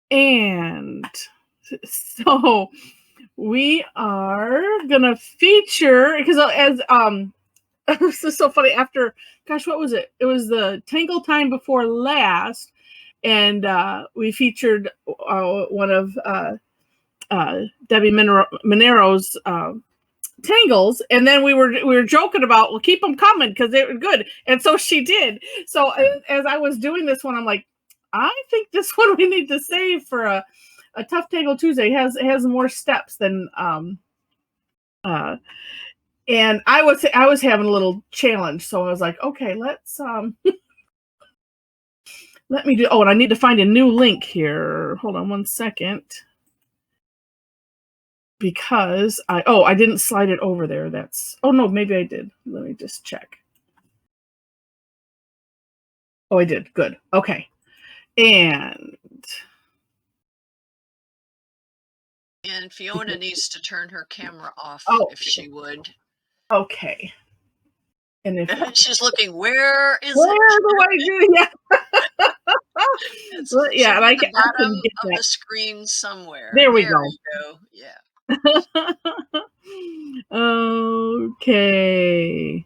And so we are gonna feature, because as this is so funny, after, gosh, what was it? It was the Tangle time before last, and we featured one of Debbi Minero's tangles, and then we were joking about, well, keep them coming because they were good, and so she did. So as I was doing this one, I'm like, I think this one we need to save for a Tough Tangle Tuesday. It has more steps than and I was having a little challenge, so I was like, okay, let's let me do. Oh, and I need to find a new link here. Hold on one second, because I didn't slide it over there. Oh no, maybe I did. Let me just check. Oh, I did. Good. Okay. And Fiona needs to turn her camera off, if she would. Okay. And if she's looking, where is where it? do I do? Yeah. Well, yeah, and I can bottom get of that. the screen somewhere. There we go. You go. Yeah. Okay.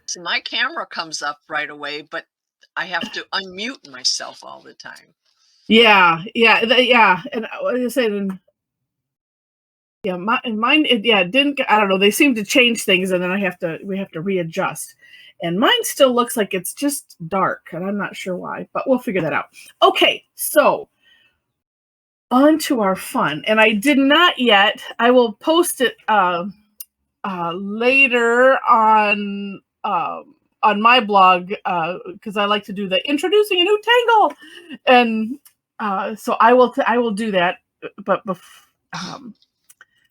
So my camera comes up right away, but I have to unmute myself all the time. Yeah. And I said, yeah, mine. It didn't. I don't know. They seem to change things, and then we have to readjust. And mine still looks like it's just dark, and I'm not sure why, but we'll figure that out. Okay, so on to our fun. And I did not yet. I will post it later on my blog, because I like to do the introducing a new tangle, and so I will do that. But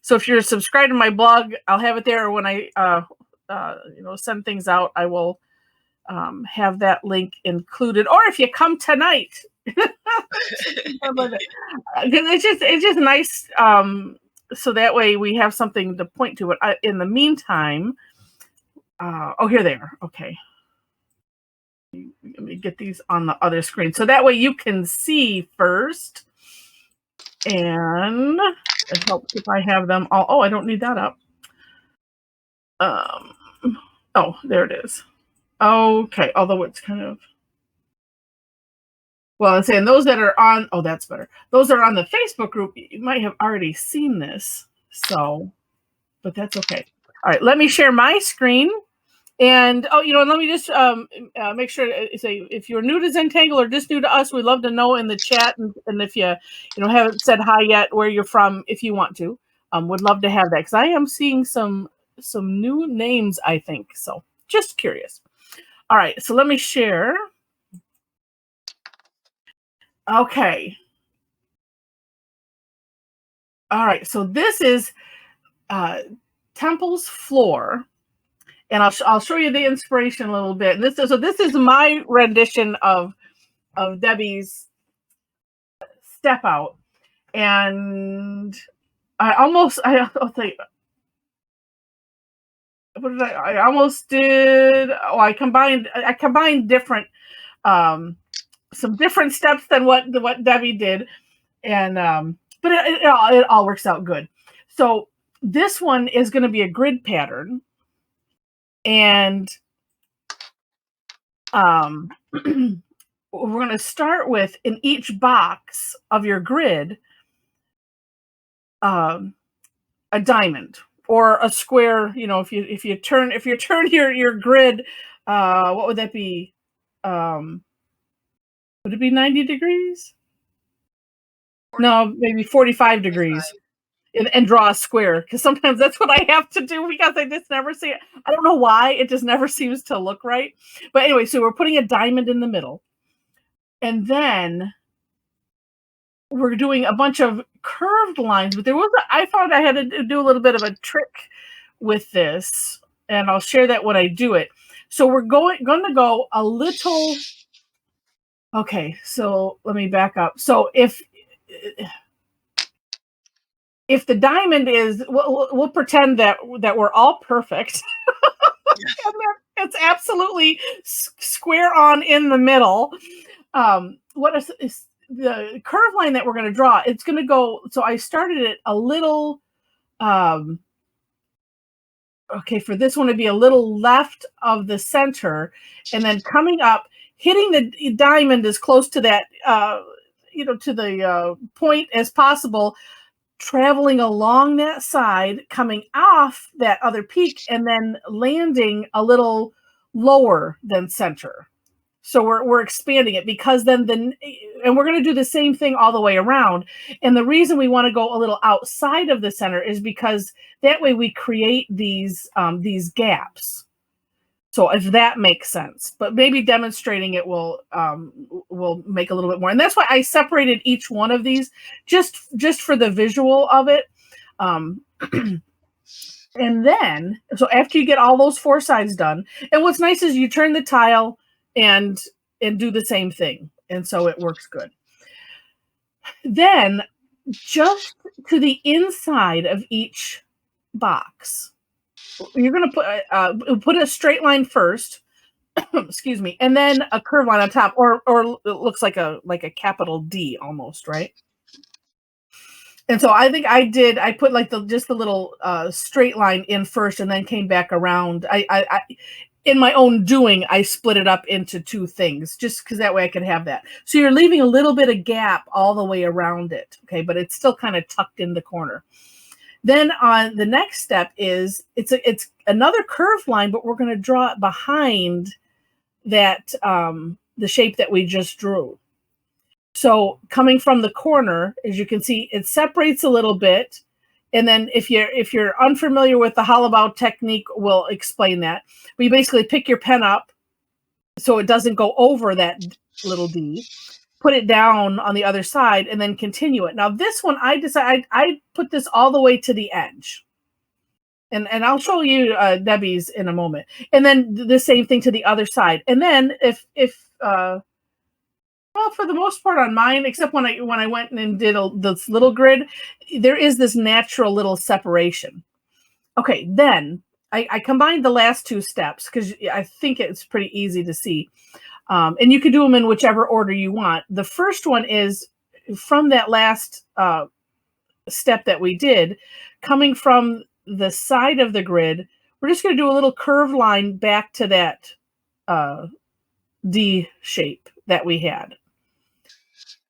so if you're subscribed to my blog, I'll have it there. Or when I send things out, I will have that link included. Or if you come tonight, it's just nice. So that way we have something to point to. It in the meantime. Here they are. Okay. Let me get these on the other screen, so that way you can see first. And it helps if I have them all. Oh, I don't need that up. Oh, there it is. Okay, although it's kind of, well, I'm saying those that are on, oh, that's better. Those that are on the Facebook group, you might have already seen this. So, but that's okay. All right, let me share my screen. And let me just make sure to say, if you're new to Zentangle or just new to us, we'd love to know in the chat, and if you haven't said hi yet, where you're from, if you want to, would love to have that, because I am seeing some new names, I think. So just curious. All right, so let me share. Okay. All right, so this is Templz Flor. And I'll show you the inspiration a little bit. And this is my rendition of Debbie's Step Out. And I'll think, what did I almost did? Oh, I combined different some different steps than what Debbie did, and but it all works out good. So this one is going to be a grid pattern. And we're going to start with, in each box of your grid, a diamond or a square. If you turn your grid, what would that be? Would it be 90 degrees? No, maybe 45 degrees. And draw a square, because sometimes that's what I have to do, because I just never see it. I don't know why, it just never seems to look right. But anyway, so we're putting a diamond in the middle, and then we're doing a bunch of curved lines. But I found I had to do a little bit of a trick with this, and I'll share that when I do it. So we're going to go a little. Okay, so let me back up. So if the diamond is, we'll pretend that we're all perfect. And it's absolutely square on in the middle. What is the curve line that we're going to draw, it's going to go, so I started it a little, okay, for this one to be a little left of the center, and then coming up, hitting the diamond as close to that, to the point as possible, traveling along that side, coming off that other peak, and then landing a little lower than center. So we're expanding it, because then and we're going to do the same thing all the way around. And the reason we want to go a little outside of the center is because that way we create these gaps. So if that makes sense, but maybe demonstrating it will make a little bit more. And that's why I separated each one of these just for the visual of it. And then, so after you get all those four sides done, and what's nice is you turn the tile and do the same thing. And so it works good. Then just to the inside of each box, you're going to put a straight line first, excuse me, and then a curve line on top, or it looks like a capital D almost, right? And so I think I put like just the little straight line in first, and then came back around. I in my own doing, I split it up into two things, just because that way I could have that. So you're leaving a little bit of gap all the way around it, okay? But it's still kind of tucked in the corner. Then on the next step is it's another curved line, but we're going to draw it behind that the shape that we just drew. So coming from the corner, as you can see, it separates a little bit. And then if you're unfamiliar with the hollabout technique, we'll explain that. But you basically pick your pen up so it doesn't go over that little D, put it down on the other side, and then continue it. Now this one, I decided I put this all the way to the edge. And I'll show you Debbi's in a moment. And then the same thing to the other side. And then well, for the most part on mine, except when I went and did this little grid, there is this natural little separation. Okay, then I combined the last two steps because I think it's pretty easy to see. And you can do them in whichever order you want. The first one is from that last step that we did, coming from the side of the grid, we're just going to do a little curved line back to that D shape that we had.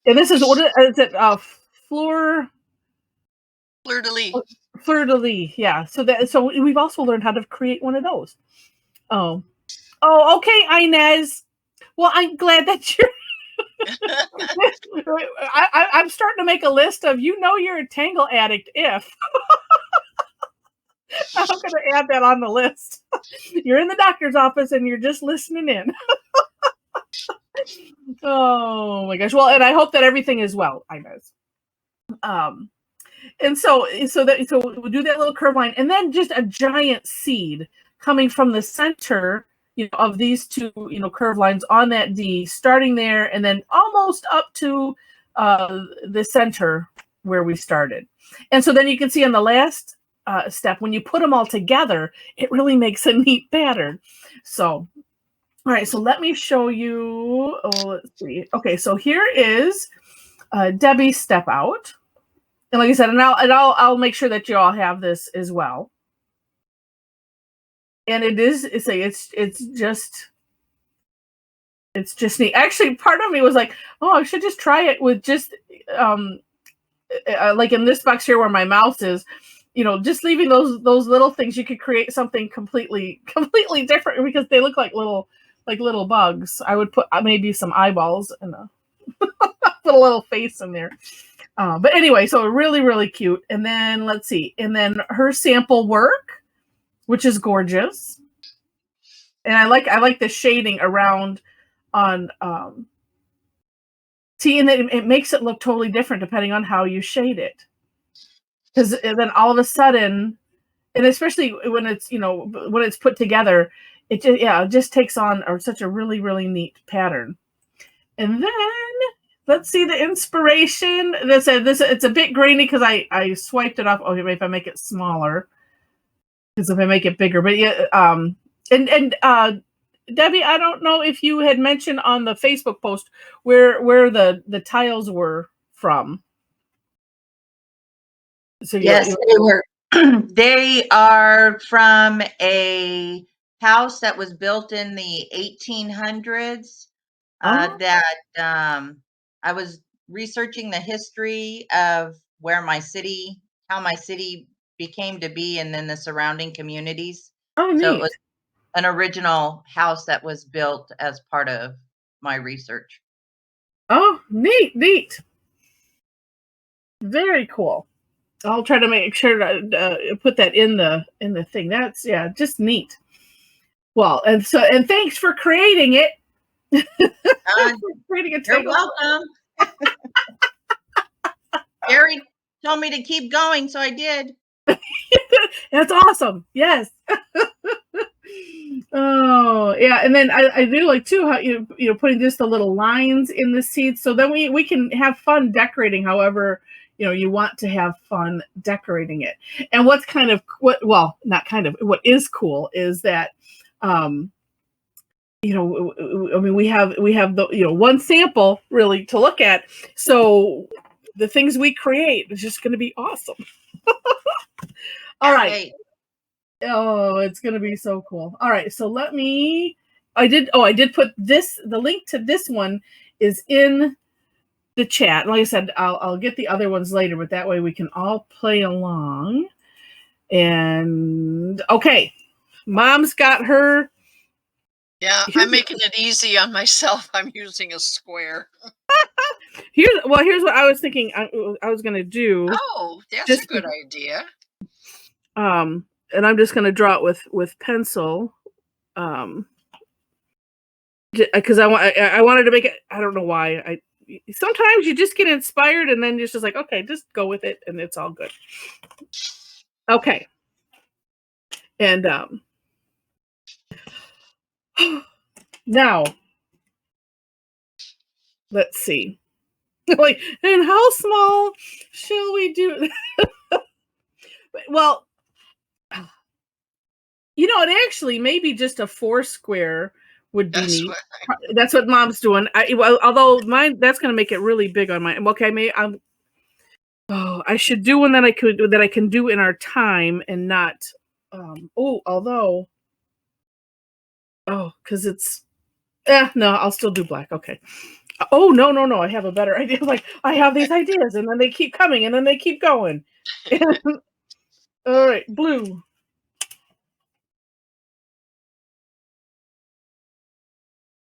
And this is, what is it? Fleur de lis. Fleur de lis, yeah. So we've also learned how to create one of those. Oh, okay, Inez. Well, I'm glad that you're. I'm starting to make a list of, you're a Tangle addict if. I'm going to add that on the list. You're in the doctor's office and you're just listening in. Oh my gosh. Well, and I hope that everything is well, Inez. And so we'll do that little curve line, and then just a giant seed coming from the center, of these two, curve lines on that D, starting there, and then almost up to the center where we started. And so then you can see on the last step, when you put them all together, it really makes a neat pattern. So, all right, so let me show you. Oh, let's see. Okay, so here is Debbi's step out. And like I said, and I'll make sure that you all have this as well. And it's just neat. Actually, part of me was like, oh, I should just try it with just like in this box here where my mouse is, just leaving those little things. You could create something completely different because they look like little bugs. I would put maybe some eyeballs and put a little face in there. But anyway, so really, really cute. And then let's see. And then her sample work, which is gorgeous. And I like the shading around on see, and then it makes it look totally different depending on how you shade it. Because then all of a sudden, and especially when it's when it's put together, it just takes on such a really, really neat pattern. And then let's see the inspiration. This it's a bit grainy because I swiped it off. Oh, if I make it smaller, because if I make it bigger, but yeah, and Debbie, I don't know if you had mentioned on the Facebook post where the tiles were from. So yes, they were. They are from a house that was built in the 1800s. That I was researching the history of how my city became to be, and then the surrounding communities. Oh, So it neat. was an original house that was built as part of my research. Oh, neat. Very cool. I'll try to make sure to put that in the thing. That's just neat. Well, and thanks for creating it. Creating a You're Tangle. welcome. Gary told me to keep going, so I did. That's awesome. Yes. Oh yeah, and then I do like too how you putting just the little lines in the seeds, so then we can have fun decorating however you want to have fun decorating it. And what's not kind of, what is cool is that I mean we have the one sample really to look at, so the things we create is just going to be awesome. All right. Wait. Oh, it's going to be so cool. All right, so I did put the link to this one is in the chat. Like I said, I'll get the other ones later, but that way we can all play along. And okay, Mom's got her. Yeah, I'm making it easy on myself. I'm using a square. Here's what I was thinking I was going to do. Oh, that's a good idea. And I'm just going to draw it with pencil. Because I wanted to make it. I don't know why. Sometimes you just get inspired and then you're just like, okay, just go with it and it's all good. Okay. And now let's see. Like, and how small shall we do? Well, it actually maybe just a 4 square would be neat. That's what Mom's doing. Although mine, that's going to make it really big on mine. Okay, I should do one that I can do in our time and not. Because it's. No, I'll still do black. Okay. Oh no! I have a better idea. Like, I have these ideas, and then they keep coming, and then they keep going. All right, blue.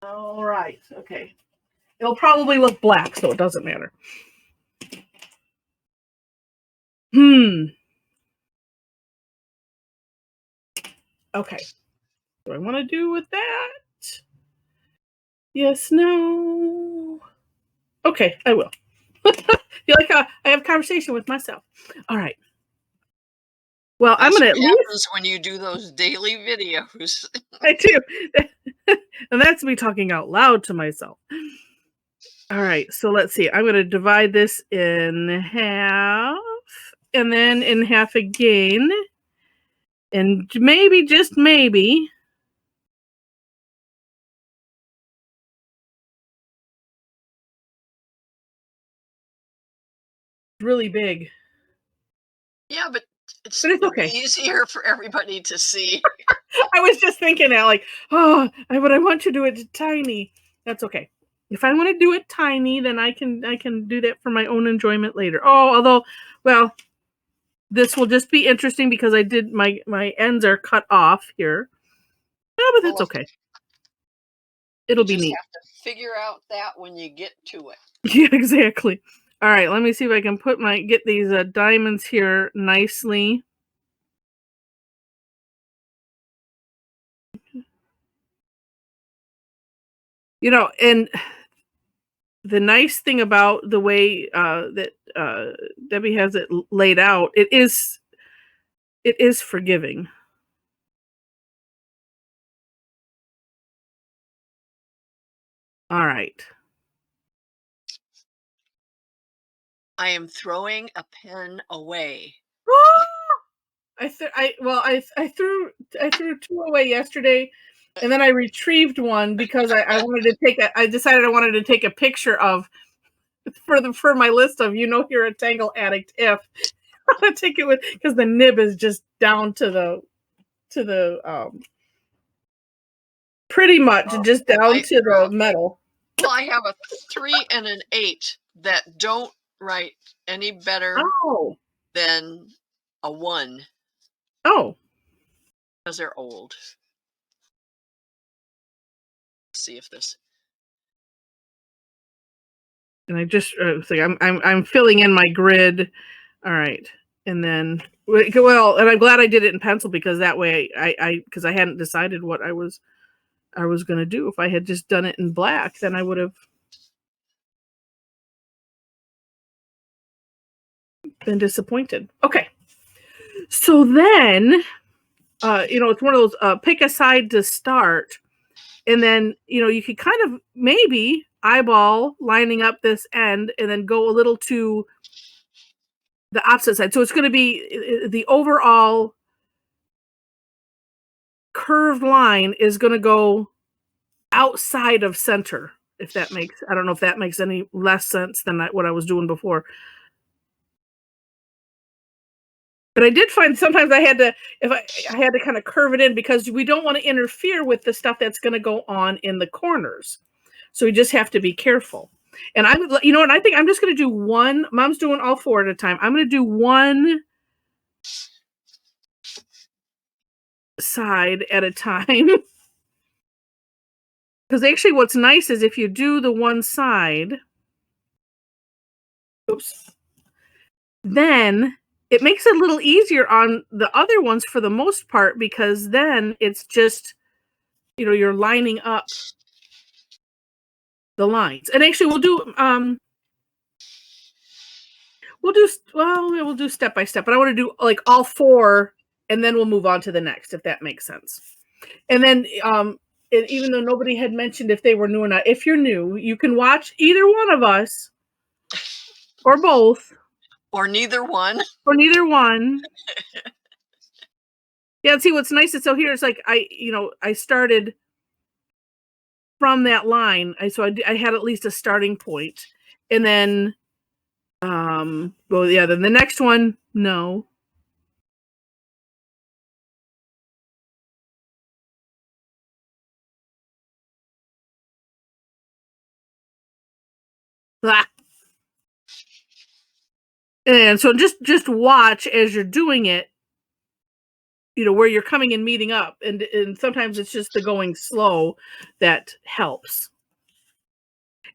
All right. Okay. It'll probably look black, so it doesn't matter. Okay. What do I want to do with that? Yes, no. Okay, I will. Feel like I have a conversation with myself. All right. Well, I'm gonna at least when you do those daily videos. I do. And that's me talking out loud to myself. All right, so let's see. I'm gonna divide this in half and then in half again. And maybe, just maybe, really big. Yeah, but it's okay. Easier for everybody to see. I was just thinking that, like, but I want you to do it tiny. That's okay. If I want to do it tiny, then I can do that for my own enjoyment later. Although, well, this will just be interesting because I did my ends are cut off here. But that's okay. It'll be neat. Have to figure out that when you get to it. Yeah, exactly. All right, let me see if I can get these diamonds here nicely. And the nice thing about the way that Debbie has it laid out, it is forgiving. All right. I am throwing a pen away. I threw 2 away yesterday, And then I retrieved one because I wanted to take I decided I wanted to take a picture of for my list of you're a Tangle addict if I want to take it with because the nib is just down to the pretty much just down to the metal. Well, I have a 3 and an 8 that don't write any better than a 1. Oh. Because they're old. Let's see if this. And I just I'm filling in my grid. All right. And then and I'm glad I did it in pencil because that way because I hadn't decided what I was going to do. If I had just done it in black, then I would have been disappointed. Okay. So then, it's one of those pick a side to start. And then, you could kind of maybe eyeball lining up this end and then go a little to the opposite side. So it's going to be the overall curved line is going to go outside of center. If that makes, I don't know if that makes any less sense than what I was doing before. But I did find sometimes I had to kind of curve it in because we don't want to interfere with the stuff that's going to go on in the corners. So we just have to be careful. And I think I'm just going to do one. Mom's doing all 4 at a time. I'm going to do one side at a time. Because actually what's nice is if you do the one side, then it makes it a little easier on the other ones for the most part, because then it's just, you're lining up the lines. And actually we'll do step by step, but I want to do like all 4 and then we'll move on to the next, if that makes sense. And then, and even though nobody had mentioned if they were new or not, if you're new, you can watch either one of us or both. Or neither one. Or neither one. Yeah, and see what's nice is so here it's like I started from that line. I had at least a starting point. And then then the next one, no. Blah. And so just watch as you're doing it, where you're coming and meeting up. And sometimes it's just the going slow that helps.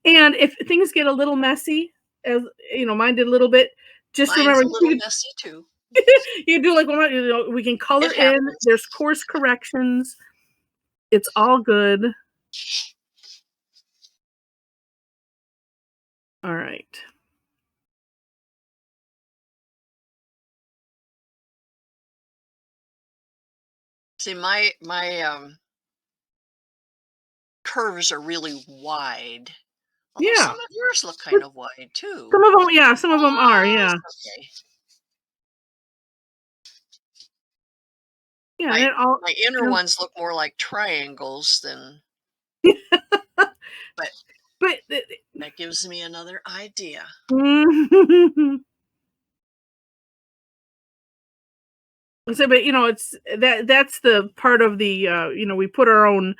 And if things get a little messy, as mine did a little bit, just Mine's remember a little messy too. You do like we can color in. There's course corrections. It's all good. All right. See, my curves are really wide. Although some of yours look kind of wide too. Some of them are, yeah. Okay. Yeah, my inner ones look more like triangles than. but that gives me another idea. So, but it's that's the part of the we put our own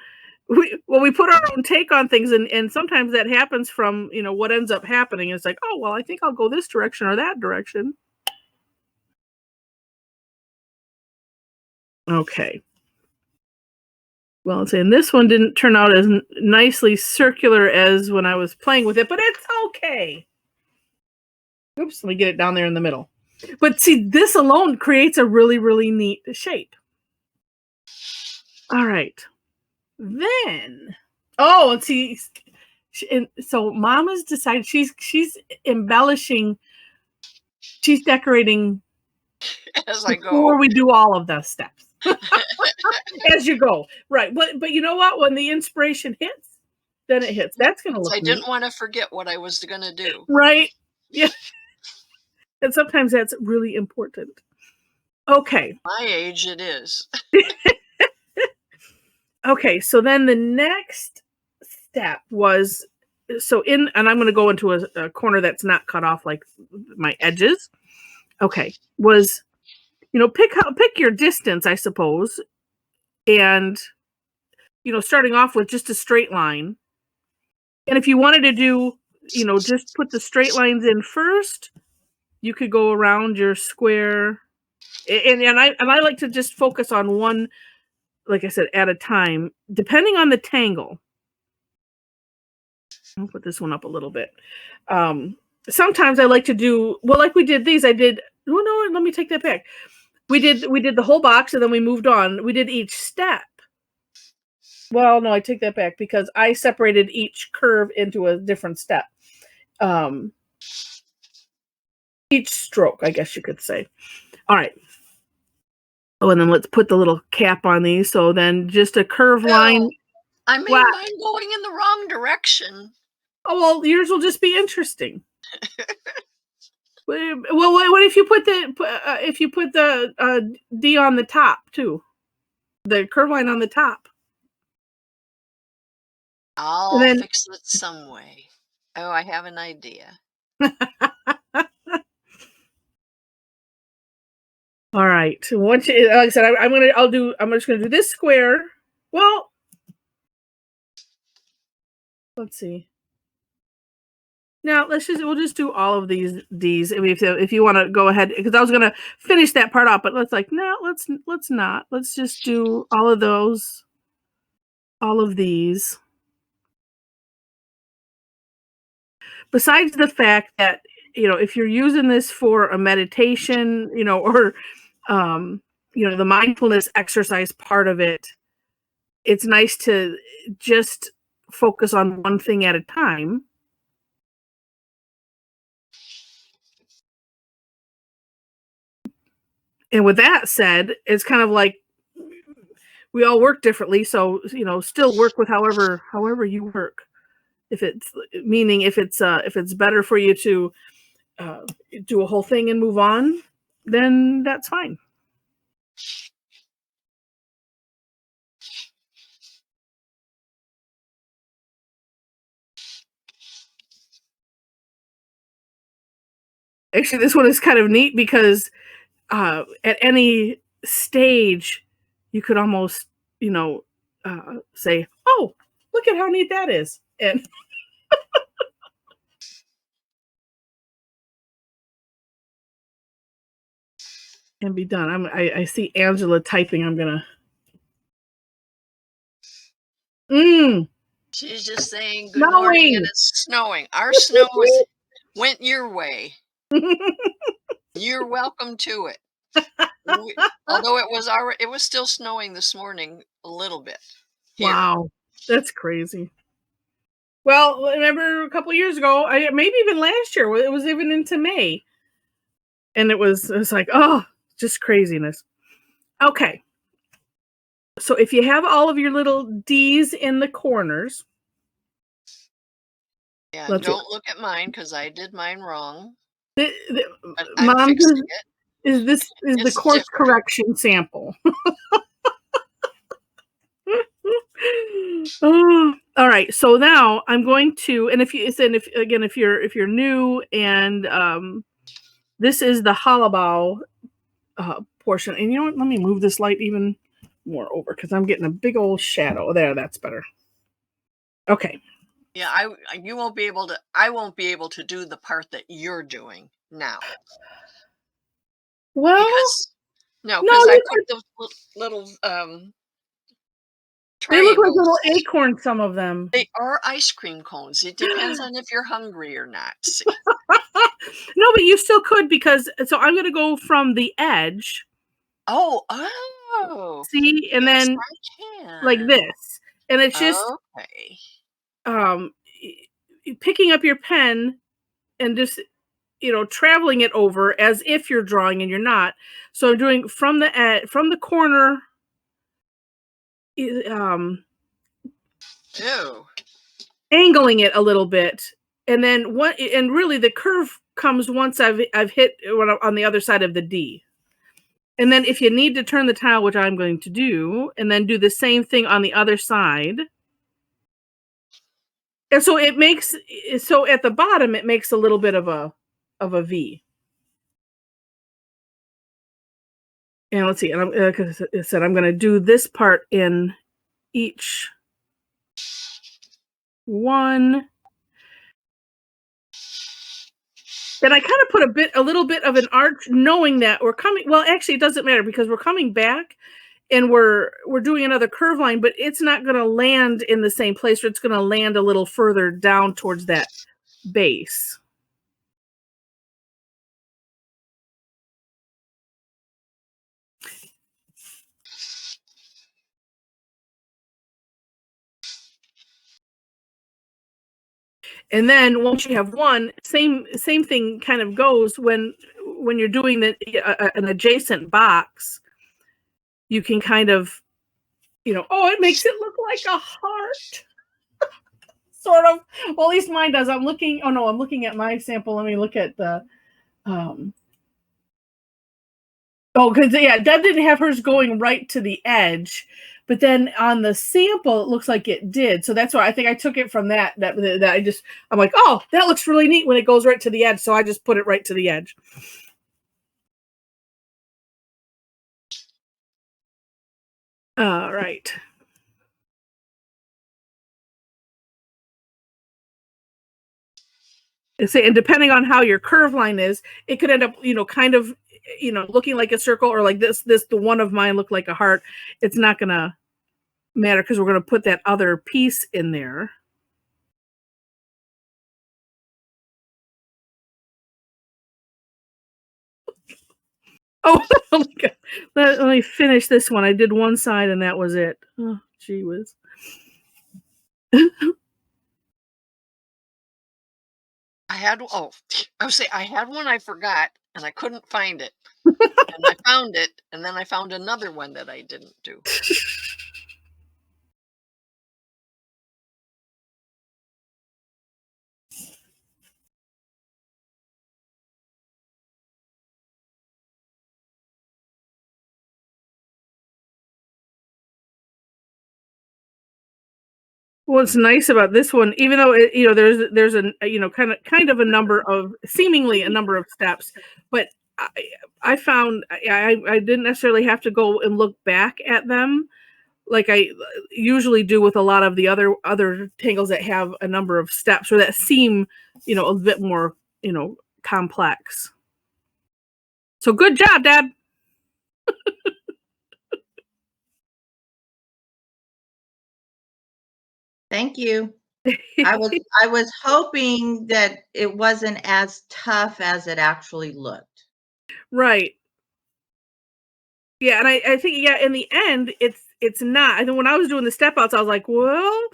we put our own take on things, and sometimes that happens from what ends up happening. It's like, oh well, I think I'll go this direction or that direction. Okay. Well, and this one didn't turn out as nicely circular as when I was playing with it, but it's okay. Oops, let me get it down there in the middle. But see, this alone creates a really, really neat shape. All right. Then, and see, and so Mom has decided she's embellishing, she's decorating as I go before we do all of the steps. As you go, right? But you know what? When the inspiration hits, then it hits. That's going to look. I didn't want to forget what I was going to do. Right? Yeah. And sometimes that's really important. Okay. My age, it is. Okay, so then the next step was, and I'm going to go into a corner that's not cut off like my edges. Okay, was, pick your distance, I suppose, and, starting off with just a straight line. And if you wanted to do, just put the straight lines in first, you could go around your square. And I like to just focus on one, like I said, at a time, depending on the tangle. I'll put this one up a little bit. Sometimes I like to do, like we did these. No, let me take that back. We did the whole box, and then we moved on. We did each step. Well, no, I take that back because I separated each curve into a different step. Each stroke, I guess you could say. All right. Oh, and then let's put the little cap on these. So then just a curve line. I made mine going in the wrong direction. Oh, well, yours will just be interesting. Well, what if you put the D on the top too? The curve line on the top. I'll fix it some way. Oh, I have an idea. All right. So once like I said, I'm just gonna do this square. Well, let's see. Now we'll just do all of these D's if you want to go ahead, because I was gonna finish that part off, but let's not. Let's just do all of those, all of these. Besides the fact that, if you're using this for a meditation, or the mindfulness exercise part of it, it's nice to just focus on one thing at a time. And with that said, it's kind of like we all work differently. So, still work with however you work. If it's better for you to do a whole thing and move on, then that's fine. Actually, this one is kind of neat because at any stage, you could almost, say, "Oh, look at how neat that is," and and be done. I see Angela typing. I'm gonna. She's just saying good morning, and it's snowing. Our snow went your way. You're welcome to it. Although it was still snowing this morning a little bit. Here. Wow, that's crazy. Well, remember a couple of years ago, maybe even last year, it was even into May, and it was like, oh, just craziness. Okay, so if you have all of your little D's in the corners, yeah, don't look at mine because I did mine wrong. Mom, fixing it. Is the course correction sample? Oh, all right. So now I'm going to, and if you're new, and this is the Halabow portion, and you know what? Let me move this light even more over because I'm getting a big old shadow there. That's better. Okay. Yeah, I won't be able to do the part that you're doing now. Well, because I put those little they look like little acorns, some of them. They are ice cream cones. It depends on if you're hungry or not. No, but you still could, so I'm going to go from the edge. Oh. See, and then like this. And it's just picking up your pen and just traveling it over as if you're drawing and you're not. So I'm doing from the corner, angling it a little bit, and then really the curve comes once I've hit on the other side of the D, And then if you need to turn the tile, which I'm going to do, and then do the same thing on the other side. And so it makes, so at the bottom, it makes a little bit of a V. And let's see, and I'm, like I said, I'm going to do this part in each one. Then I kind of put a little bit of an arch, knowing that we're coming. Well, actually, it doesn't matter because we're coming back, and we're doing another curve line, but it's not going to land in the same place. Or it's going to land a little further down towards that base. And then once you have one, same thing kind of goes when you're doing an adjacent box. You can kind of, it makes it look like a heart. Sort of. Well, at least mine does. I'm looking at my sample. Let me look at the because Deb didn't have hers going right to the edge, but then on the sample it looks like it did. So that's why I think I took it from that I'm like, oh, that looks really neat when it goes right to the edge. So I just put it right to the edge. All right. And depending on how your curve line is, it could end up, kind of, looking like a circle, or like this, the one of mine looked like a heart. It's not going to matter because we're going to put that other piece in there. Oh, let me finish this one. I did one side and that was it. Oh, gee whiz. I had one I forgot and I couldn't find it. And I found it, and then I found another one that I didn't do. What's nice about this one, even though there's a kind of a number of seemingly a number of steps, but I found I didn't necessarily have to go and look back at them like I usually do with a lot of the other tangles that have a number of steps or that seem a bit more complex. So good job, Dad. Thank you. I was hoping that it wasn't as tough as it actually looked. Right. Yeah, and I think in the end it's not. I think when I was doing the step outs, I was like, well,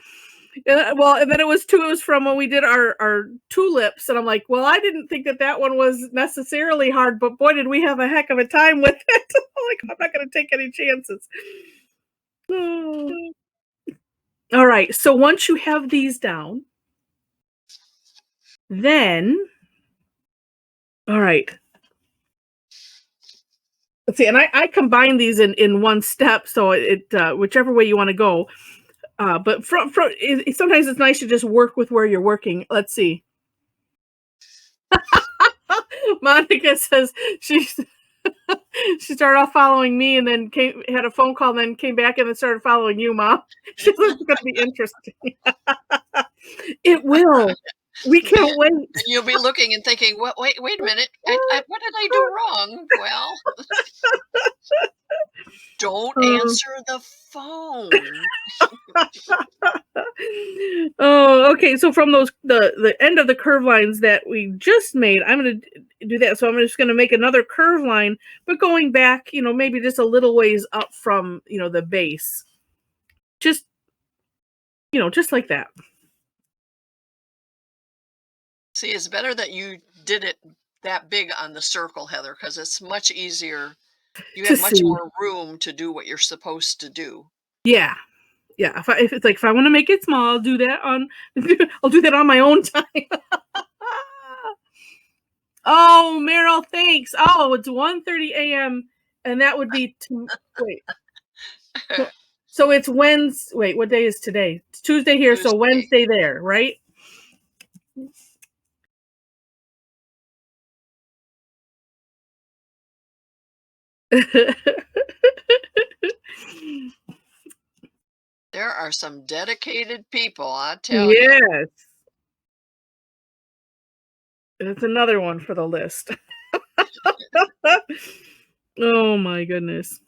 and then it was from when we did our tulips, and I'm like, well, I didn't think that one was necessarily hard, but boy, did we have a heck of a time with it. I'm not going to take any chances. All right, so once you have these down, then, all right. Let's see, and I combine these in one step, so it whichever way you want to go. But sometimes it's nice to just work with where you're working. Let's see. Monica says she started off following me and then had a phone call and then came back and then started following you, Mom. She says it's going to be interesting. It will. We can't wait. And you'll be looking and thinking, wait a minute. What did I do wrong? Well, don't answer the phone. Oh, okay. So from the end of the curve lines that we just made, I'm going to do that. So I'm just going to make another curve line, but going back, maybe just a little ways up from, the base. Just like that. See, it's better that you did it that big on the circle, Heather, because it's much easier. You have much more room to do what you're supposed to do. Yeah. Yeah. If I want to make it small, I'll do that on my own time. Oh, Meryl, thanks. Oh, it's 1:30 a.m. And that would be wait. So it's Wednesday. Wait, what day is today? It's Tuesday here, so Wednesday there, right? There are some dedicated people, I tell you. Yes. That's another one for the list. Oh my goodness.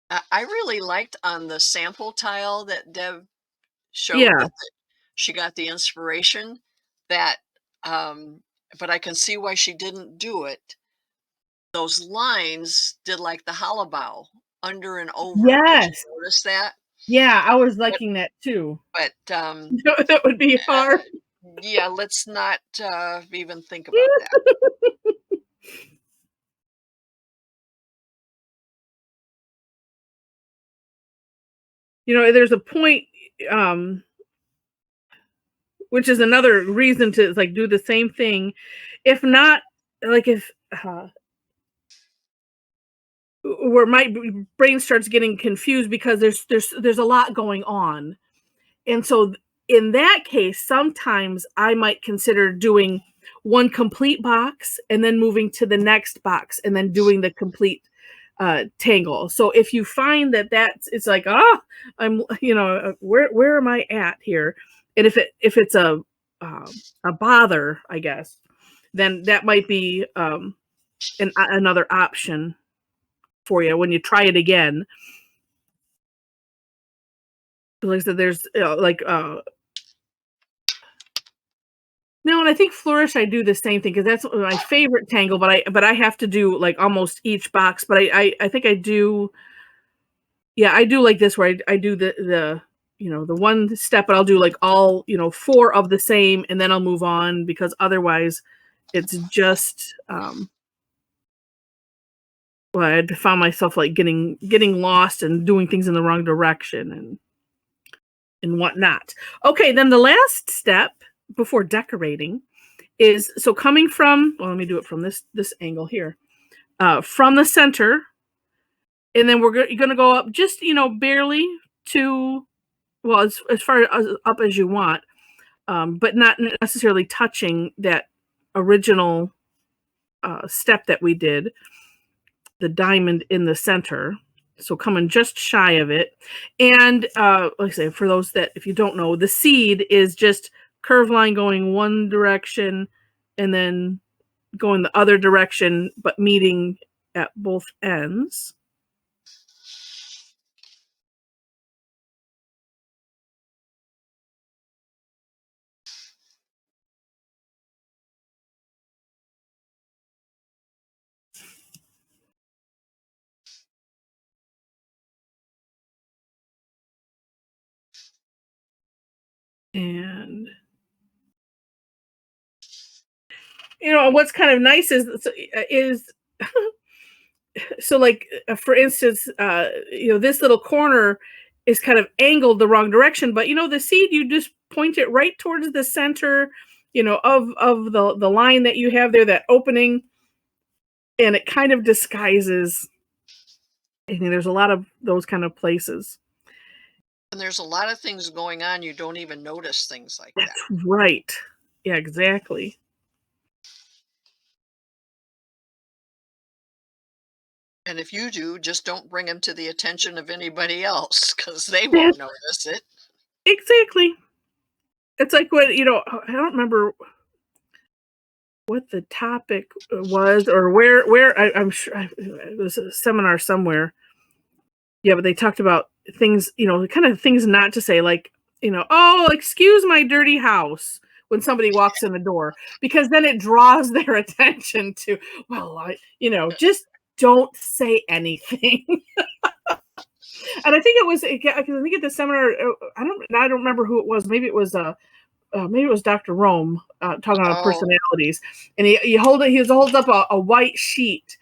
I really liked on the sample tile that Deb showed Yeah. that she got the inspiration that, but I can see why she didn't do it. Those lines did like the hollow bow under and over. Did Yes. you notice that? Yeah, I was liking that too. But That would be hard. yeah, let's not even think about that. There's a point, which is another reason to like do the same thing. If not, like if where my brain starts getting confused because there's a lot going on, and so in that case, sometimes I might consider doing one complete box and then moving to the next box and then doing the complete tangle. So if you find that it's like, I'm, where am I at here? And if it's a bother, I guess, then that might be another option for you when you try it again. Like I said, there's no, and I think Flourish, I do the same thing because that's my favorite tangle. But I have to do like almost each box. But I think I do. Yeah, I do like this where I do the the one step, but I'll do like all 4 of the same, and then I'll move on because otherwise, it's just well, I found myself like getting lost and doing things in the wrong direction and whatnot. Okay, then the last step before decorating is coming from, well, let me do it from this angle here, from the center, and then we're going to go up just barely to, well, as far up as you want, but not necessarily touching that original step that we did, the diamond in the center. So coming just shy of it. And like I say, for those that, if you don't know, the seed is just curved line going one direction and then going the other direction, but meeting at both ends. And what's kind of nice is so like for instance, this little corner is kind of angled the wrong direction, but the seed, you just point it right towards the center, of the line that you have there, that opening, and it kind of disguises. I think there's a lot of those kind of places. And there's a lot of things going on, you don't even notice things like that. That's right. Yeah, exactly. And if you do, just don't bring them to the attention of anybody else because they won't notice it. Exactly. It's like what, I don't remember what the topic was or where I'm sure it was a seminar somewhere. Yeah, but they talked about things, kind of things not to say, like, oh, excuse my dirty house when somebody walks in the door, because then it draws their attention to, well, just don't say anything. And I think it was, I think at the seminar, I don't remember who it was. Maybe it was Dr. Rome talking about personalities, and he holds up a white sheet,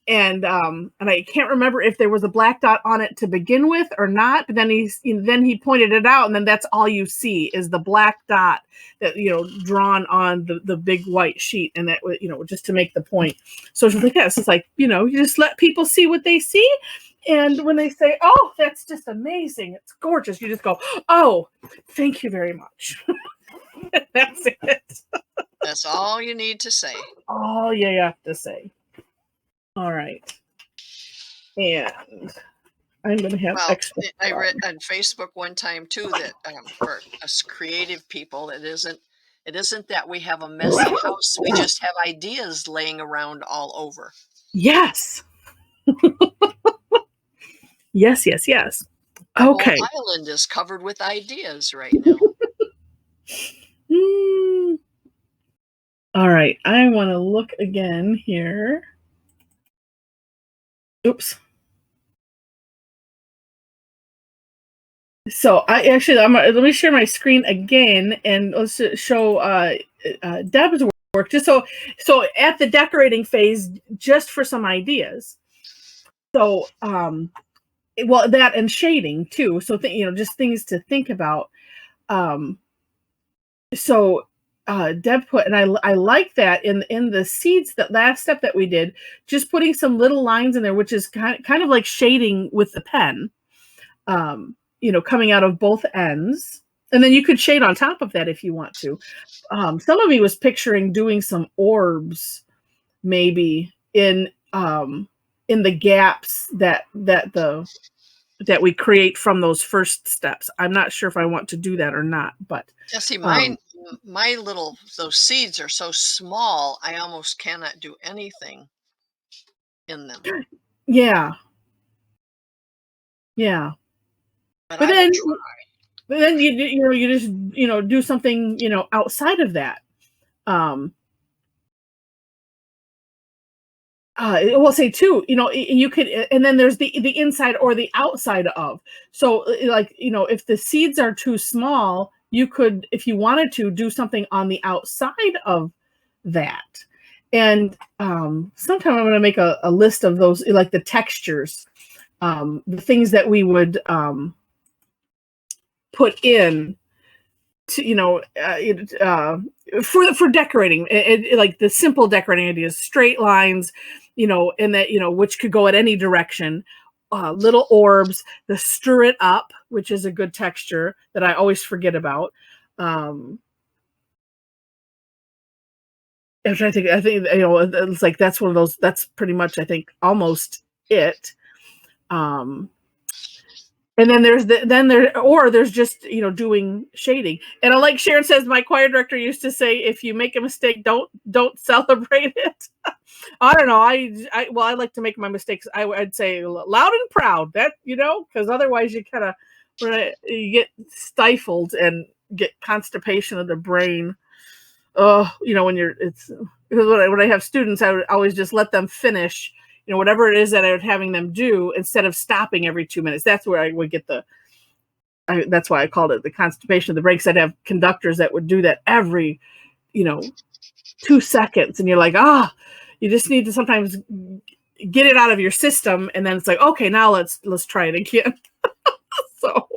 and I can't remember if there was a black dot on it to begin with or not, but then he pointed it out, and then that's all you see is the black dot that, drawn on the big white sheet, and that, just to make the point. So she's like, yes, it's like, you just let people see what they see, and when they say, oh, that's just amazing, it's gorgeous, you just go, oh, thank you very much. That's it. That's all you need to say. All you have to say. All right. And I'm going to have extra. I read on Facebook one time too that for us creative people, it isn't that we have a messy house. We just have ideas laying around all over. Yes. Yes. The okay. whole island is covered with ideas right now. All right. I want to look again here. Oops. So let me share my screen again, and let's show Deb's work, just so at the decorating phase, just for some ideas. So that and shading too. So just things to think about. So Deb put, and I like that in the seeds, that last step that we did, just putting some little lines in there, which is kind of like shading with the pen, coming out of both ends. And then you could shade on top of that if you want to. Some of me was picturing doing some orbs, maybe in the gaps that we create from those first steps. I'm not sure if I want to do that or not, but yeah, see, those seeds are so small, I almost cannot do anything in them. Yeah. But then you just do something outside of that. We'll say too, you could, and then there's the inside or the outside of. So like, if the seeds are too small, you could, if you wanted to, do something on the outside of that. And sometime I'm going to make a list of those, like the textures, the things that we would put in to, for decorating, like the simple decorating ideas, straight lines, and that, which could go at any direction, little orbs, the stir it up, which is a good texture that I always forget about. I think it's like, that's one of those, that's pretty much, I think, almost it. And then there's just, doing shading. And I like Sharon says, my choir director used to say, if you make a mistake, don't celebrate it. I don't know. I like to make my mistakes. I'd say loud and proud, that, because otherwise you kind of, you get stifled and get constipation of the brain. Because when I have students, I would always just let them finish, whatever it is that I was having them do, instead of stopping every 2 minutes. That's where I would get that's why I called it the constipation of the brain, because I'd have conductors that would do that every, 2 seconds. And you're like, you just need to sometimes get it out of your system. And then it's like, okay, now let's try it again. So,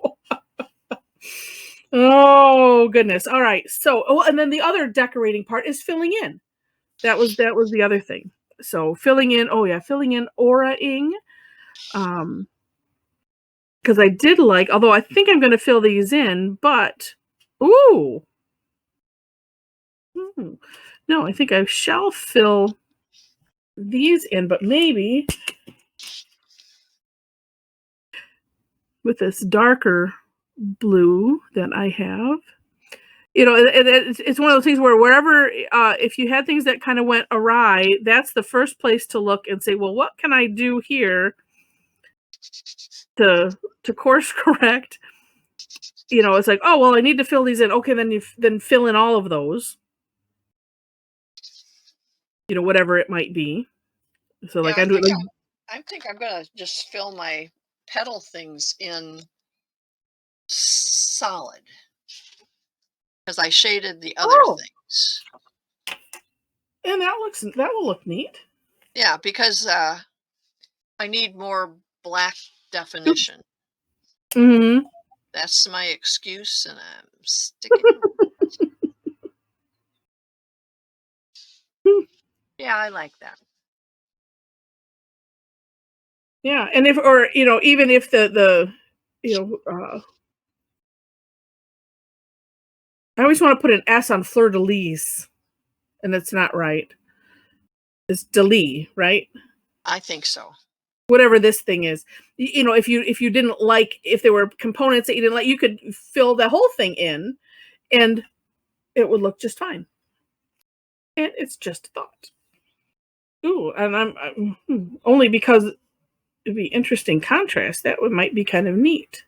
oh goodness. All right. So, and then the other decorating part is filling in. That was the other thing. So filling in aura-ing. Because I did like, although I think I'm going to fill these in, but, no, I think I shall fill these in, but maybe with this darker blue that I have. It's one of those things where wherever, if you had things that kind of went awry, that's the first place to look and say, well, what can I do here to course correct? It's like, oh, well, I need to fill these in. Okay, then fill in all of those. Whatever it might be. So like, I think I'm gonna just fill my petal things in solid, because I shaded the other things. And that will look neat. Yeah, because I need more black definition. Mm-hmm. That's my excuse, and I'm sticking with it. Yeah, I like that. Yeah, and if, or even if the I always want to put an S on fleur de lis, and it's not right. It's de lis, right? I think so. Whatever this thing is, if you didn't like, if there were components that you didn't like, you could fill the whole thing in, and it would look just fine. And it's just a thought. Ooh, and I'm only because it'd be interesting contrast. That might be kind of neat.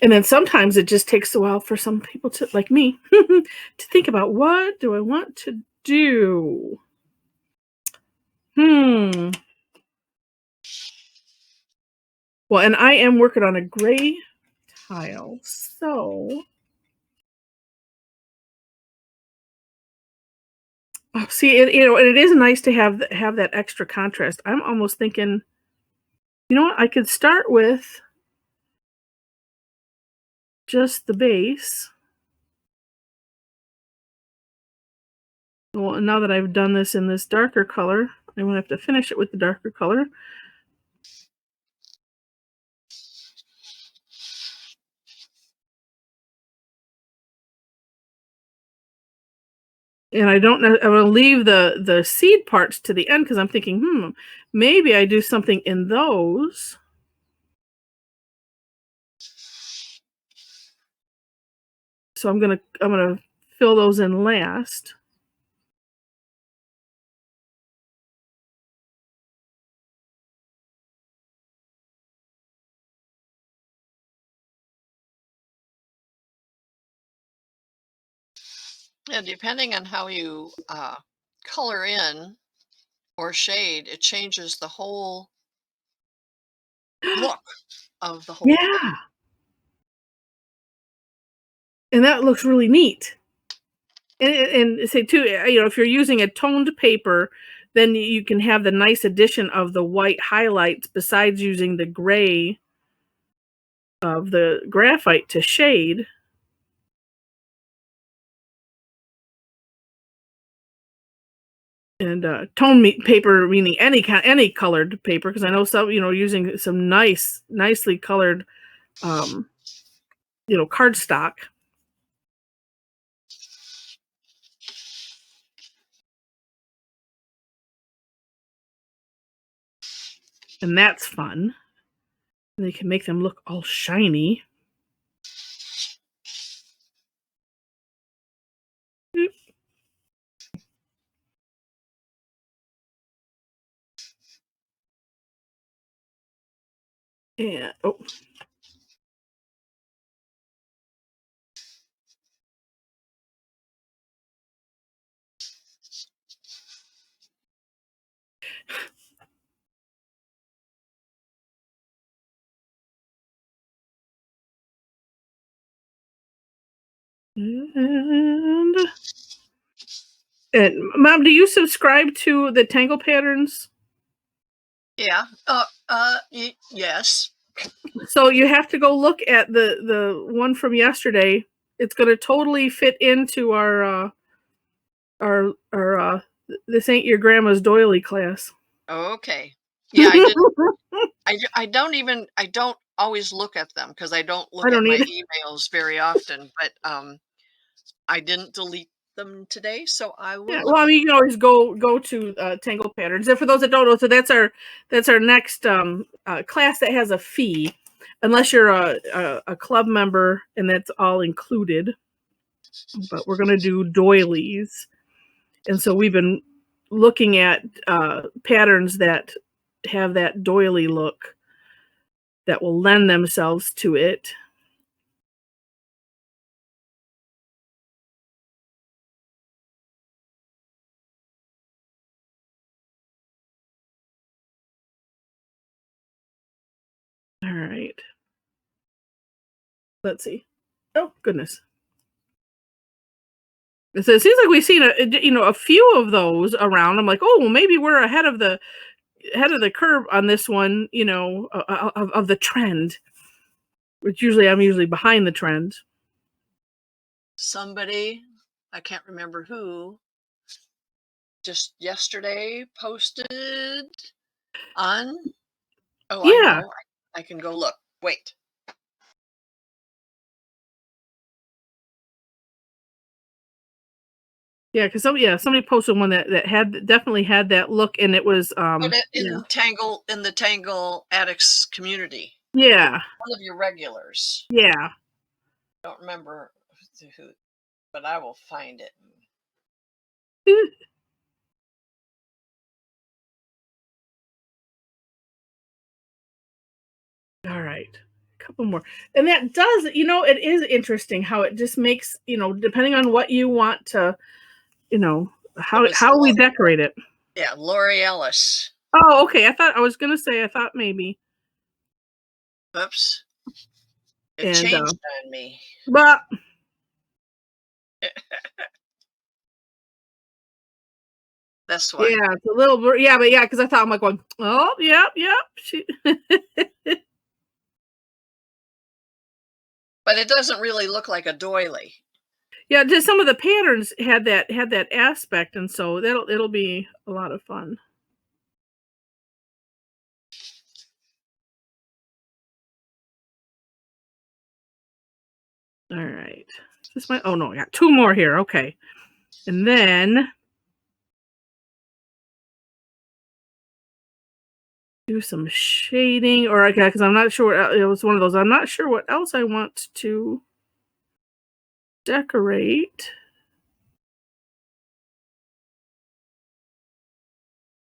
And then sometimes it just takes a while for some people to, like me, to think about, what do I want to do? Well, and I am working on a gray tile, so see it. And it is nice to have that extra contrast. I'm almost thinking, what, I could start with just the base. Well, now that I've done this in this darker color, I'm gonna have to finish it with the darker color. And I don't know, I'm going to leave the seed parts to the end because I'm thinking, maybe I do something in those. So I'm gonna fill those in last. Yeah, depending on how you color in or shade, it changes the whole look of the whole thing. Yeah. And that looks really neat. And say too, if you're using a toned paper, then you can have the nice addition of the white highlights besides using the gray of the graphite to shade. And tone paper meaning any colored paper, because I know some, using some nicely colored cardstock. And that's fun. And they can make them look all shiny. Yeah. Oh. And Mom, do you subscribe to the Tangle patterns? Yeah. Yes. So you have to go look at the one from yesterday. It's going to totally fit into our this ain't your grandma's doily class. Okay. Yeah, I didn't. I don't always look at them because I don't I look at don't my either. emails very often. But I didn't delete them today, so I will Yeah, look. well, I mean, you can always go to Tangle Patterns. And for those that don't know, so that's our next class that has a fee, unless you're a club member, and that's all included. But we're gonna do doilies, and so we've been looking at patterns that have that doily look that will lend themselves to it. All right. Let's see. Oh, goodness. So it seems like we've seen a few of those around. I'm like, oh, well, maybe we're ahead of the curve on this one, of the trend. Which I'm usually behind the trend. Somebody, I can't remember who, just yesterday posted on. Oh, I know. I can go look. Wait. Yeah, because somebody posted one that definitely had that look, and it was in the Tangle Addicts community. Yeah. One of your regulars. Yeah. I don't remember who, but I will find it. All right. A couple more. And that does, it is interesting how it just makes, depending on what you want to, how we decorate it. Yeah, Lori Ellis. Oh, okay. I was going to say, I thought maybe. Oops. It changed on me. But that's why. Yeah, it's a little, but because I thought I'm like going, oh, yep. But it doesn't really look like a doily. Yeah, just some of the patterns had that aspect, and so it'll be a lot of fun. All right. Oh no, I got two more here. Okay. And then do some shading, or because I'm not sure it was one of those. I'm not sure what else I want to decorate.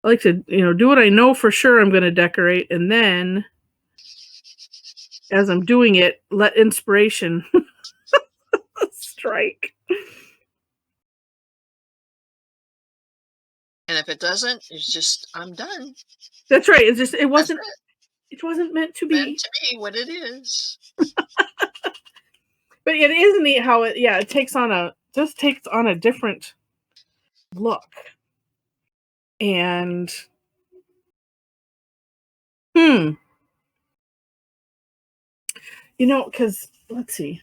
I like to, do what I know for sure I'm going to decorate, and then as I'm doing it, let inspiration strike. And if it doesn't, it's just, I'm done. That's right. It's just, it wasn't meant to be. Meant to be what it is. But it is neat how it takes on a different look. And because let's see.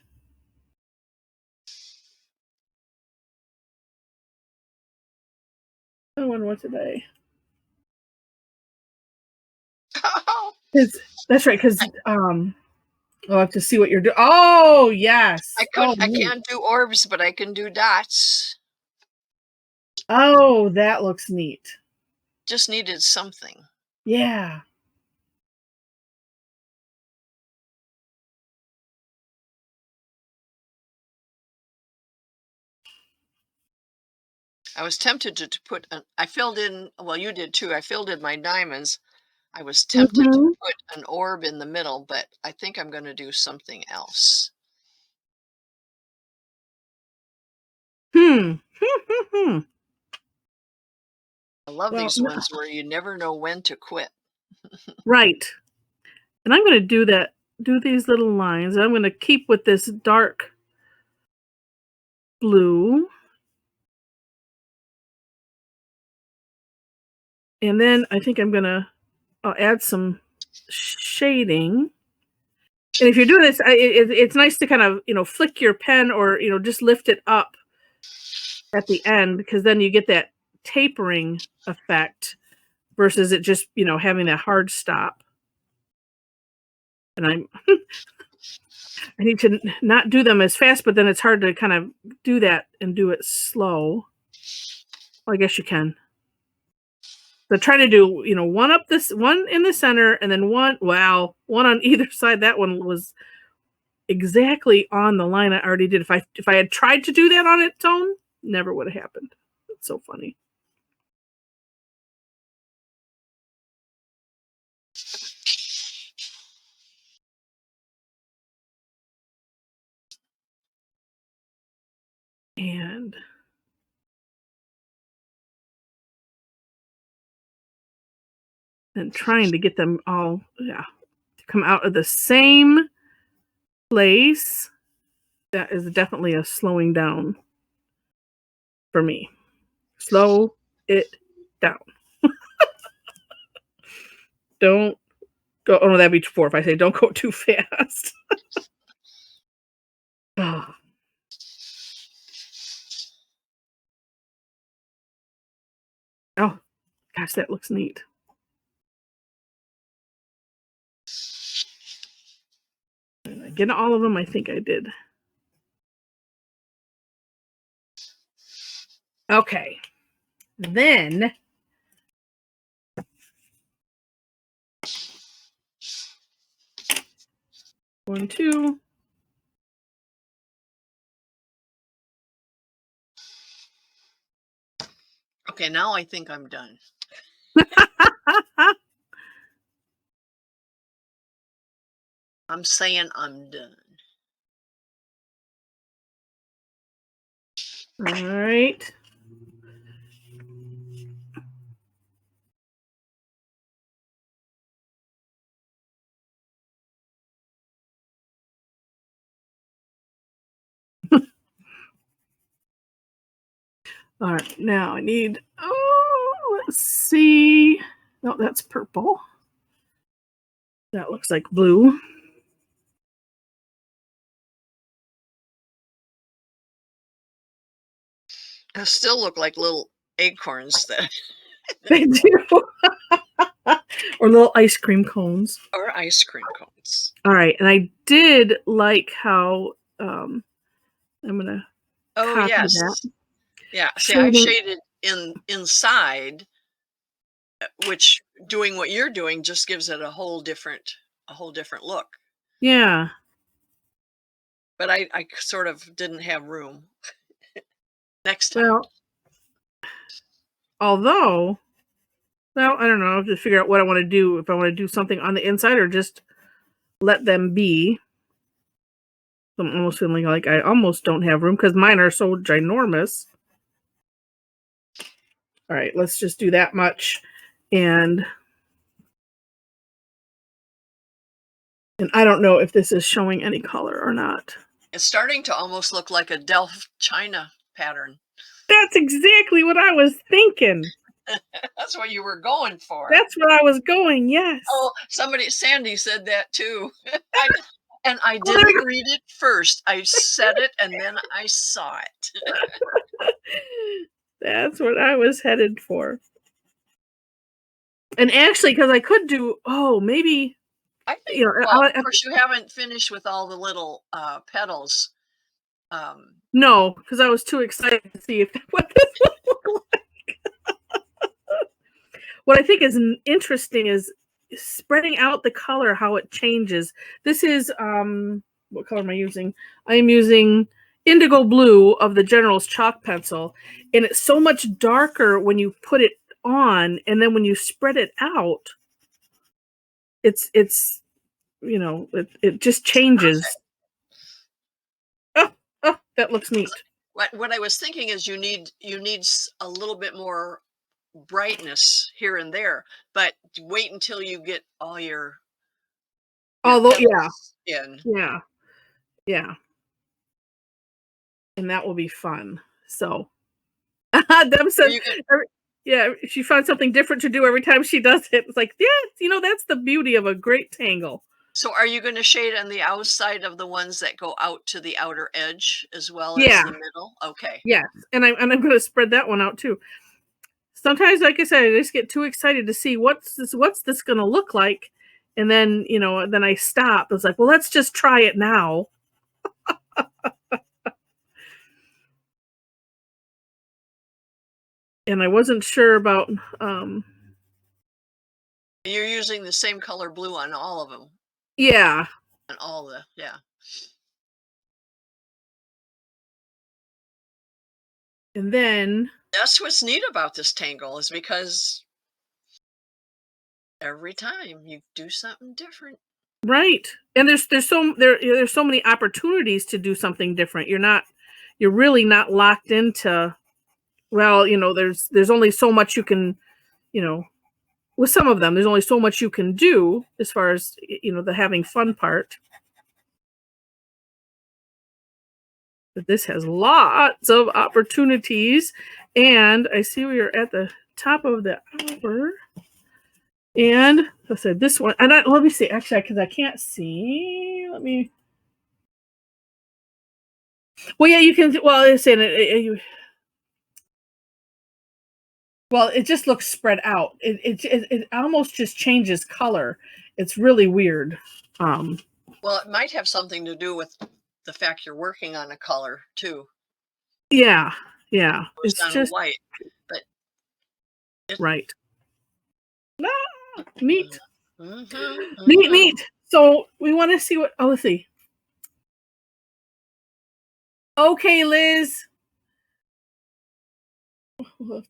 Oh, what today? That's right. Because I'll have to see what you're doing. Oh yes. I can't do orbs, but I can do dots. Oh, that looks neat. Just needed something. Yeah. I was tempted to put I filled in, well, you did too. I filled in my diamonds. I was tempted to put an orb in the middle, but I think I'm going to do something else. I love these ones where you never know when to quit. Right. And I'm going to do these little lines. I'm going to keep with this dark blue. And then I think I'll add some shading. And if you're doing this, it's nice to kind of, flick your pen or, just lift it up at the end, because then you get that tapering effect versus it just, having that hard stop. And I need to not do them as fast, but then it's hard to kind of do that and do it slow. Well, I guess you can. So try to do, one in the center and then one on either side. That one was exactly on the line I already did. If I had tried to do that on its own, never would have happened. It's so funny. And trying to get them all to come out of the same place. That is definitely a slowing down. for me. Slow it down. Don't go. Oh no, that'd be 4 if I say don't go too fast. Oh. Oh, gosh, that looks neat. Did I get all of them? I think I did. Okay. Then 1, 2. Okay, now I think I'm done. I'm saying I'm done. All right. All right, now I need, let's see. No, that's purple. That looks like blue. They still look like little acorns that They do. Or little ice cream cones. or ice cream cones. All right, and I did like how I'm gonna copy yes. that. Yeah. See, I've Shading. shaded inside, which doing what you're doing just gives it a whole different look. Yeah. But I sort of didn't have room. Next time. Well, although, well, I don't know. I have to figure out what I want to do. If I want to do something on the inside or just let them be. I'm almost feeling like I almost don't have room because mine are so ginormous. All right, let's just do that much. And I don't know if this is showing any color or not. It's starting to almost look like a Delft China pattern. That's exactly what I was thinking. That's what you were going for. That's where I was going, yes. Oh, Sandy said that too. And I didn't read it first. I said it and then I saw it. That's what I was headed for. And actually, because I could do, maybe, I think, of course, you haven't finished with all the little petals. No, because I was too excited to see what this would look like. What I think is interesting is spreading out the color, how it changes. This is, what color am I using? I am using indigo blue of the General's chalk pencil, and it's so much darker when you put it on, and then when you spread it out, it's it just changes. Oh, that looks neat. What I was thinking is you need a little bit more brightness here and there, but wait until you get all your yeah, and that will be fun. So Deb says, she finds something different to do every time she does it. It's like, that's the beauty of a great tangle. So are you going to shade on the outside of the ones that go out to the outer edge as well as the middle? Okay. Yes, and I'm going to spread that one out too. Sometimes, like I said, I just get too excited to see what's this going to look like, and then then I stop. It's like, well, let's just try it now. And I wasn't sure about. You're using the same color blue on all of them. Yeah. On all the And then that's what's neat about this tangle is because every time you do something different. Right. And there's so many opportunities to do something different. You're really not locked into, well, there's only so much you can, with some of them, there's only so much you can do as far as, the having fun part. But this has lots of opportunities. And I see we are at the top of the hour. And I said this one. And let me see. Actually, because I can't see. Let me. Well, yeah, you can. Well, it's saying it. Well, it just looks spread out. It almost just changes color. It's really weird. Well, it might have something to do with the fact you're working on a color too. Yeah, yeah. It's just white, but right. Ah, neat. Neat. So we want to see what. Oh, let's see. Okay, Liz. We'll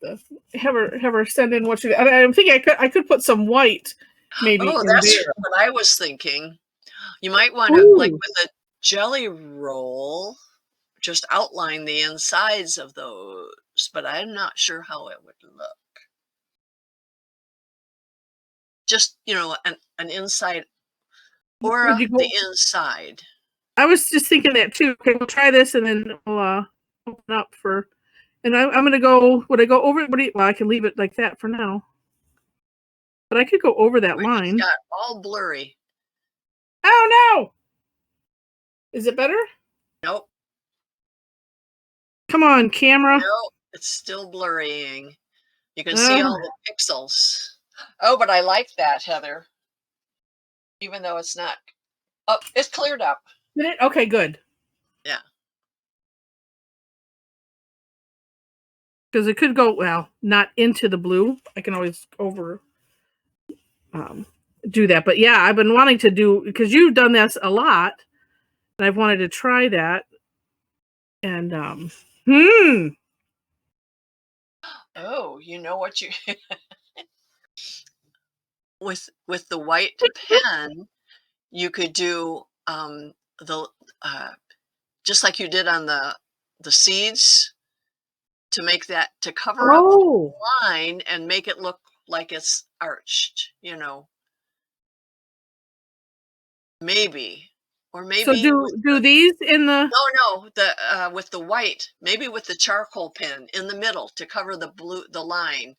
have her send in what she. I'm thinking I could put some white. Maybe. Oh, that's what I was thinking. You might want to, like with a jelly roll, just outline the insides of those, but I'm not sure how it would look. Just, an inside or the inside. I was just thinking that too. Okay, we'll try this and then we'll open up for. And I'm going to go. Would I go over? Well, I can leave it like that for now. But I could go over that line. It's got all blurry. Oh no! Is it better? Nope. Come on, camera. Nope, it's still blurrying. You can see all the pixels. Oh, but I like that, Heather. Even though it's not. Oh, it's cleared up. Did it? Okay, good. Yeah. Because it could go, well, not into the blue. I can always do that. But yeah, I've been wanting to do, because you've done this a lot, and I've wanted to try that. And, Oh, you know what you... with the white pen, you could do just like you did on the seeds, to make that, to cover up the line and make it look like it's arched, maybe. Or maybe so do these in the no the with the white, maybe with the charcoal pen in the middle to cover the line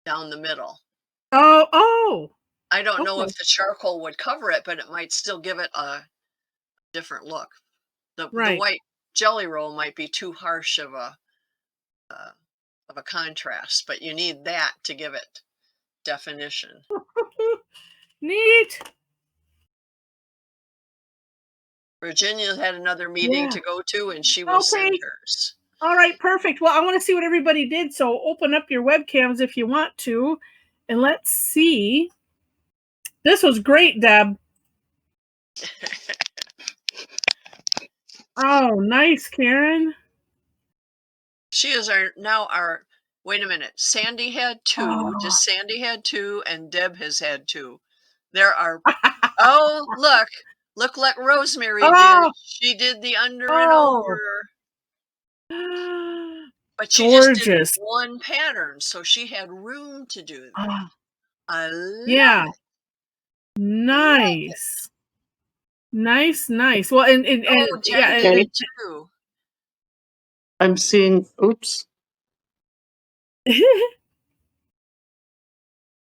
down the middle. Oh I don't know if the charcoal would cover it, but it might still give it a different look. The white jelly roll might be too harsh of a contrast, but you need that to give it definition. Neat. Virginia had another meeting to go to, and she will send hers. All right, perfect. Well, I want to see what everybody did, so open up your webcams if you want to, and let's see. This was great, Deb. Oh, nice, Karen. She is our wait a minute. Sandy had two. Just Sandy had two, and Deb has had two. There are look like Rosemary did. She did the under and over. But she just did one pattern, so she had room to do that. I love it. Nice. Nice. Well, and yeah, too. I'm seeing. Oops.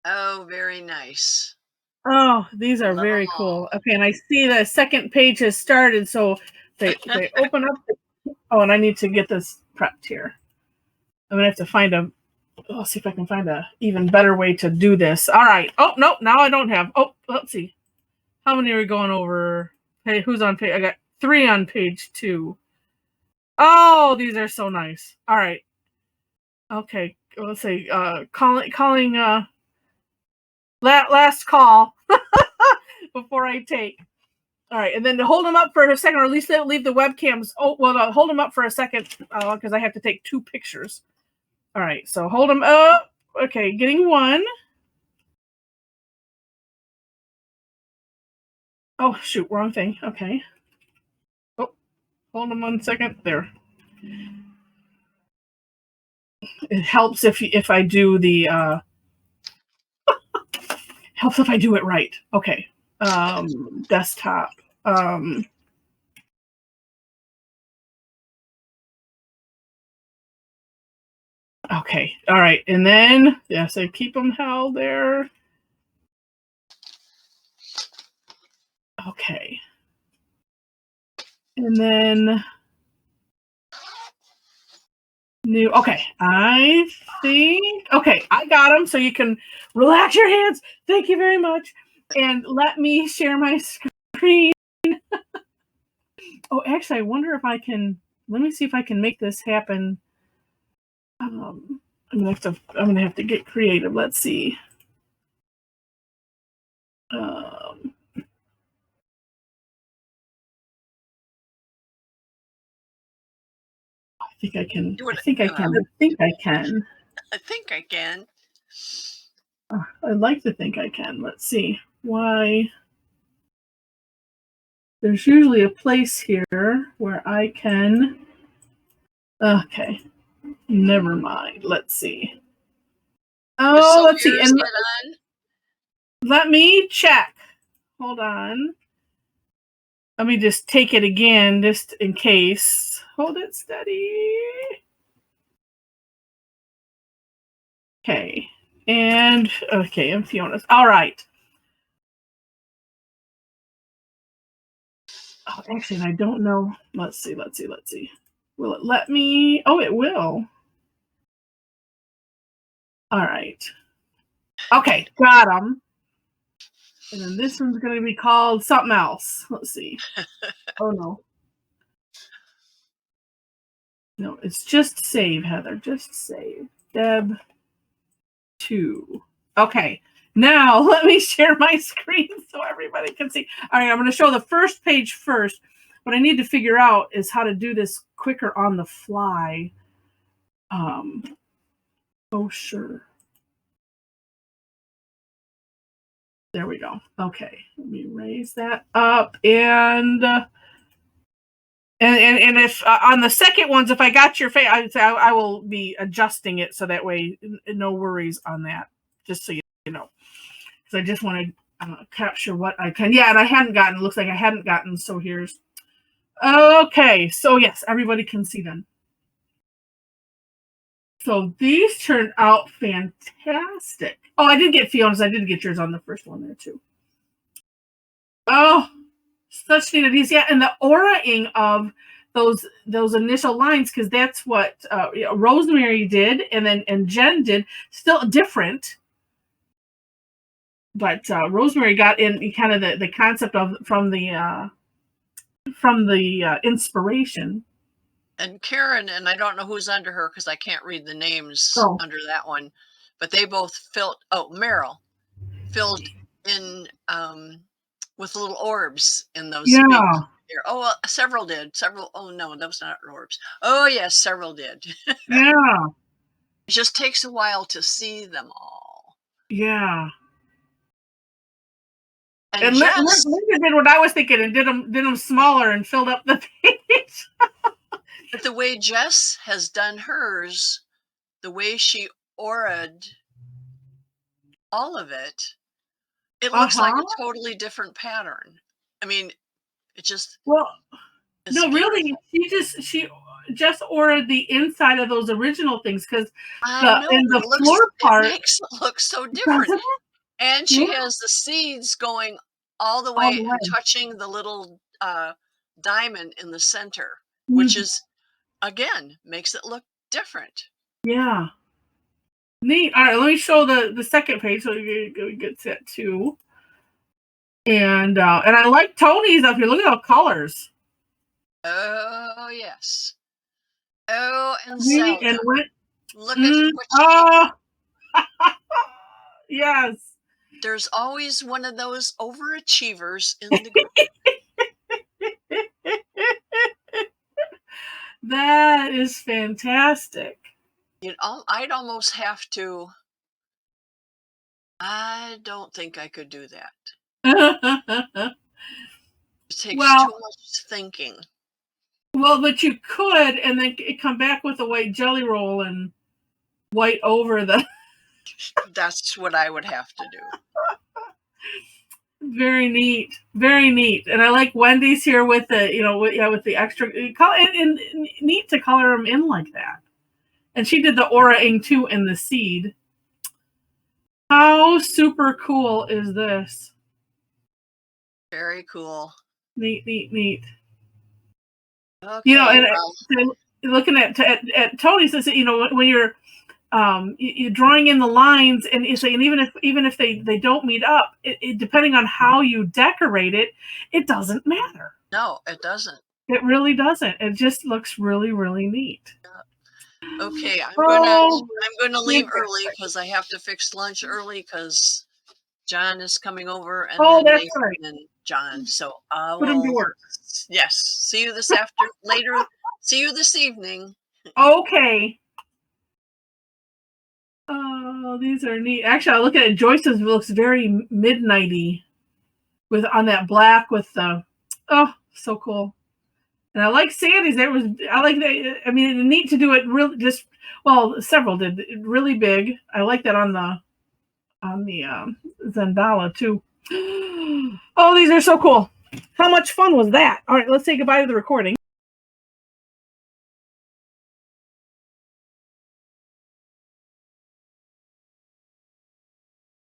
Oh, very nice. Oh, these are very cool. Okay, and I see the second page has started, so they open up. And I need to get this prepped here. I'm gonna have to find I'll see if I can find a even better way to do this. All right. Oh no, now I don't have. Oh, let's see. How many are we going over? Hey, who's on page? I got 3 on page 2. Oh, these are so nice. All right. Okay. Let's see. Calling. Last call before I take. All right, and then to hold them up for a second, or at least leave the webcams. Oh, well, hold them up for a second because I have to take 2 pictures. All right, so hold them up. Okay, getting 1. Oh, shoot, wrong thing. Okay. Oh, hold them 1 second. There. It helps if I do the helps if I do it right. Okay. Desktop. Okay. All right. And then, yes, I keep them held there. Okay. And then new. Okay. I think. Okay. I got them. So you can relax your hands. Thank you very much. And let me share my screen. Oh, actually, I wonder if I can. Let me see if I can make this happen. I'm gonna have to get creative. Let's see. I think I can. I think I can. I think I can. I think I can. I'd like to think I can. Let's see. Why? There's usually a place here where I can. Okay. Never mind. Let's see. Oh, So let's see. And let me check. Hold on. Let me just take it again, just in case. Hold it steady. Okay. And, okay, and Fiona's. All right. Oh, actually, I don't know. Let's see. Will it let me? Oh, it will. All right. Okay, got them. And then this one's going to be called something else. Let's see. Oh, no. No, it's just save, Heather. Just save. Deb 2. Okay. Now, let me share my screen so everybody can see. All right, I'm going to show the first page first. What I need to figure out is how to do this quicker on the fly. Oh, sure. There we go. Okay, let me raise that up. And if on the second ones, if I got your face, I will be adjusting it so that way no worries on that. Just so you know, because I just want to capture what I can. Yeah, and I hadn't gotten. Looks like I hadn't gotten. So here's okay. So yes, everybody can see them. So these turned out fantastic. Oh, I did get Fiona's. I did get yours on the first one there too. Oh, such neat ideas. Yeah, and the aura-ing of those initial lines, because that's what Rosemary did, and Jen did. Still different, but Rosemary got in kind of the concept of from the inspiration. And Karen, and I don't know who's under her because I can't read the names under that one, but they both filled. Oh, Meryl filled in with little orbs in those. Yeah. Big, oh, well, several did. Several. Oh no, those not orbs. Oh yes, several did. Yeah. It just takes a while to see them all. Yeah. And Linda did what I was thinking and did them smaller and filled up the page. But the way Jess has done hers, the way she aura'd all of it, it looks like a totally different pattern. I mean, it just no, beautiful. Really, she just auraed the inside of those original things because the floor part makes it look so different. And she has the seeds going all the way and touching the little diamond in the center, which is again makes it look different. Yeah. Neat. All right, let me show the second page so you get set too. And I like Tony's up here. Look at the colors. Oh yes. Oh, and Zelda. And look at what yes. There's always one of those overachievers in the group. That is fantastic. I'd almost have to. I don't think I could do that. It takes too much thinking. Well, but you could, and then come back with a white jelly roll and white over the. That's what I would have to do. Very neat, very neat, and I like Wendy's here with the with the extra color and neat to color them in like that. And she did the aura ing too in the seed. How super cool is this? Very cool. Neat, neat, neat. Okay, You know, and looking at Tony says, you know, when you're drawing in the lines, and you say, and even if they don't meet up, depending on how you decorate it, it doesn't matter. No, it doesn't. It really doesn't. It just looks really, really neat. Yeah. Okay, I'm Oh, gonna leave early because I have to fix lunch early because John is coming over, and then that's Nathan right. and John. So I Put him to will. work. Yes. See you this later. See you this evening. Okay. Oh, these are neat. Actually, I look at it. Joyce's looks very midnighty with on that black with the. Oh, so cool. And I like Sandy's. I like that. I mean, it's neat to do it really just. Well, several did it really big. I like that on the Zendala too. Oh, these are so cool. How much fun was that? All right, let's say goodbye to the recording.